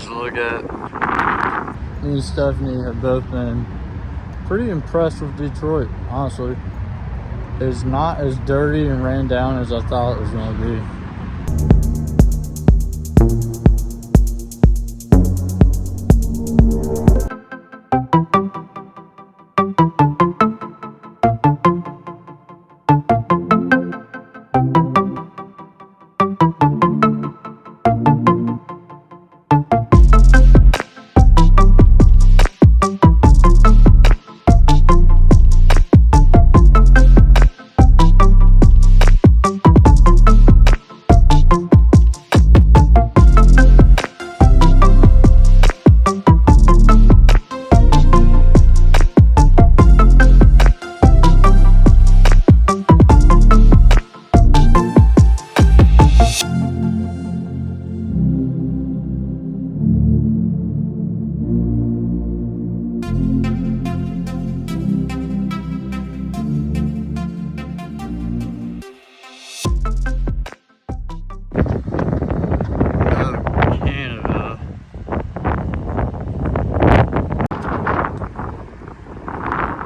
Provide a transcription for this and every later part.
has to look at. Me and Stephanie have both been pretty impressed with Detroit, honestly. It's not as dirty and ran down as I thought it was going to be.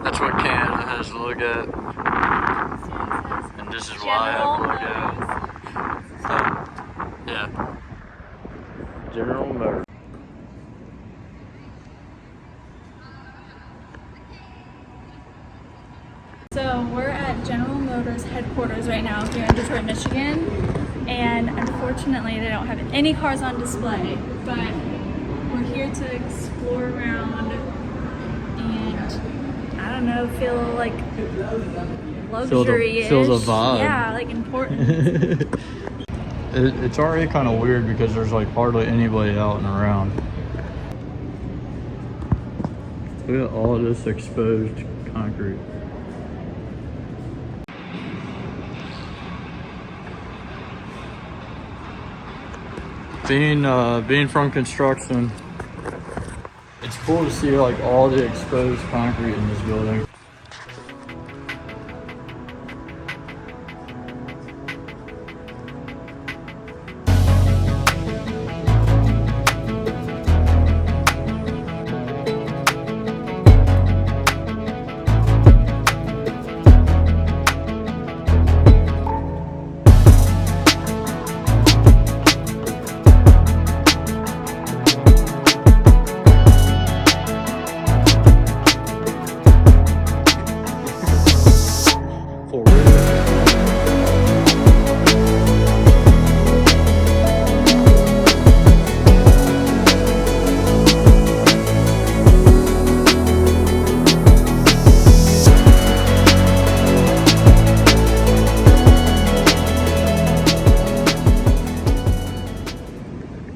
That's what Canada has to look at. And this is why I have to look at. Yeah. General Motors. So we're at General Motors headquarters right now here in Detroit, Michigan. And unfortunately they don't have any cars on display. But we're here to explore around and, I don't know, feel like luxury-ish. Feels a vibe. Yeah, like important. It's already kind of weird because there's like hardly anybody out and around. Look at all this exposed concrete. Being from construction, it's cool to see like all the exposed concrete in this building.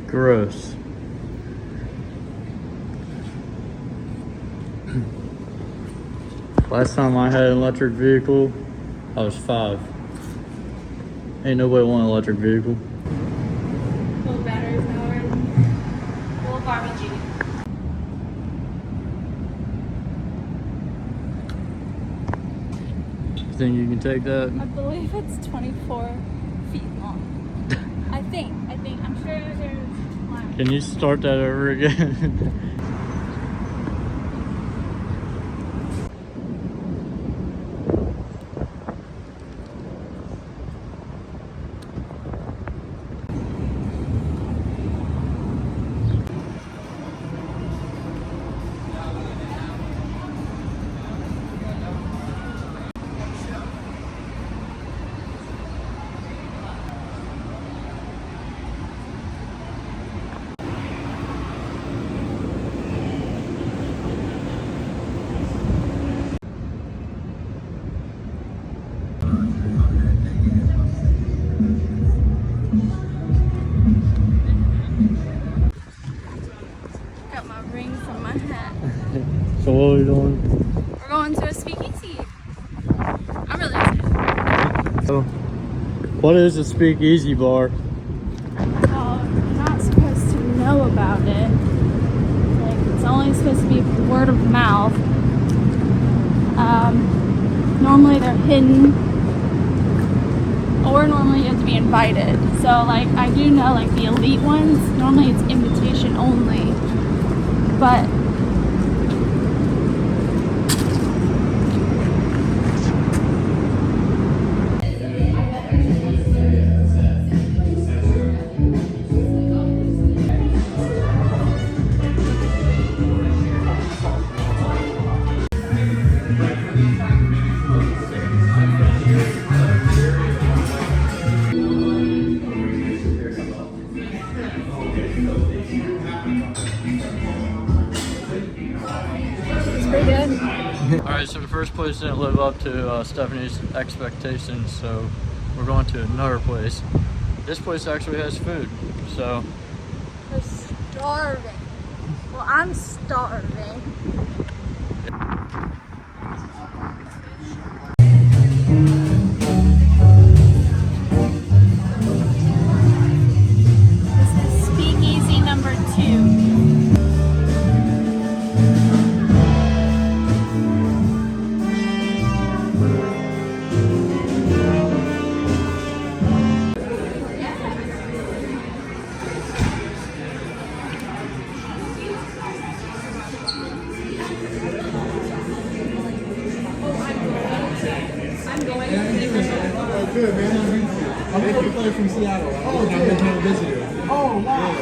Gross. Last time I had an electric vehicle, I was 5. Ain't nobody want an electric vehicle. Little batteries powered. Little barbecue. You think you can take that? I believe it's 24 feet long. I think. I'm sure there's one. Can you start that over again? Got my ring from my hat. So what are we doing? We're going to a speakeasy. I'm really excited. So, what is a speakeasy bar? Well, you're not supposed to know about it. Like, it's only supposed to be word of mouth. Normally they're hidden, or normally you have to be invited. So like, I do know like the elite ones, normally it's invitation transportation only. But it's pretty good. Alright, so the first place didn't live up to Stephanie's expectations, so we're going to another place. This place actually has food, so We're starving. Well, I'm starving. This is speakeasy number 2. Good, man. I'm a player from Seattle. Oh, I've been here to visit you. Oh, wow.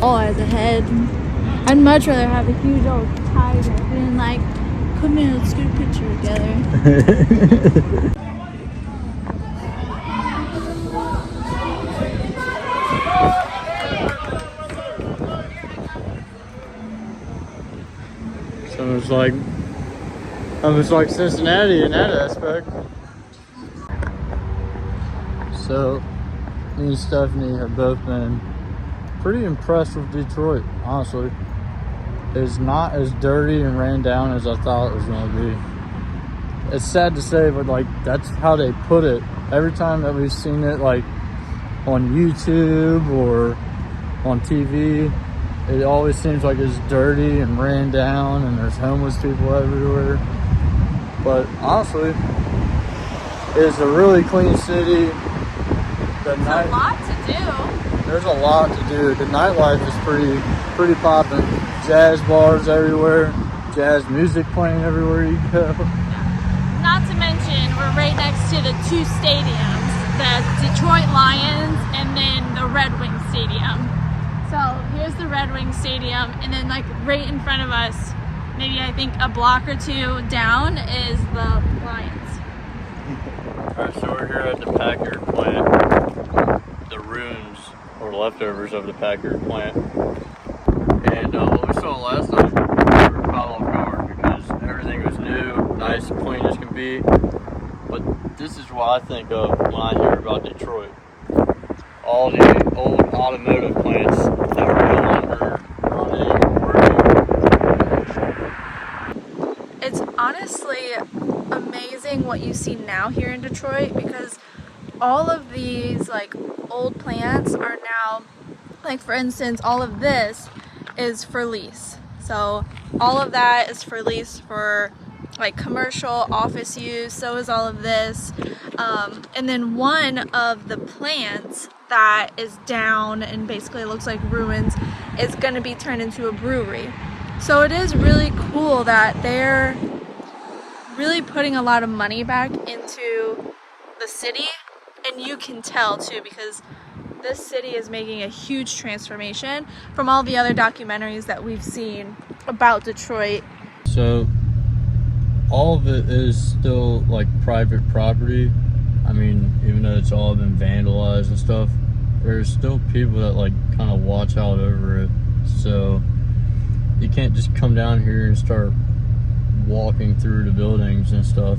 Oh, as a head. I'd much rather have a huge old tiger than like, come here, let's get a picture together. so it's almost like Cincinnati in that aspect. So me and Stephanie have both been pretty impressed with Detroit, honestly. It's not as dirty and ran down as I thought it was going to be. It's sad to say, but like that's how they put it. Every time that we've seen it like on YouTube or on TV, it always seems like it's dirty and ran down and there's homeless people everywhere. But honestly, it's a really clean city. There's a lot to do. There's a lot to do. The nightlife is pretty poppin'. Jazz bars everywhere, jazz music playing everywhere you go. Not to mention, we're right next to the 2 stadiums, the Detroit Lions and then the Red Wing Stadium. So here's the Red Wing Stadium, and then like right in front of us, maybe I think a block or 2 down, is the Lions. Alright, so we're here at the Packard plant. The ruins or leftovers of the Packard plant. And what we saw last night, we were caught off guard because everything was new, nice, clean as can be. But this is what I think of when I hear about Detroit. All the old automotive plants that are no longer running or working. It's honestly amazing what you see now here in Detroit, because all of these like old plants are now, like for instance, all of this is for lease. So all of that is for lease for like commercial office use. So is all of this. And then one of the plants that is down and basically looks like ruins is going to be turned into a brewery. So it is really cool that they're really putting a lot of money back into the city, and you can tell too, because this city is making a huge transformation from all the other documentaries that we've seen about Detroit. So all of it is still like private property. I mean, even though it's all been vandalized and stuff, there's still people that like kind of watch out over it. So you can't just come down here and start walking through the buildings and stuff.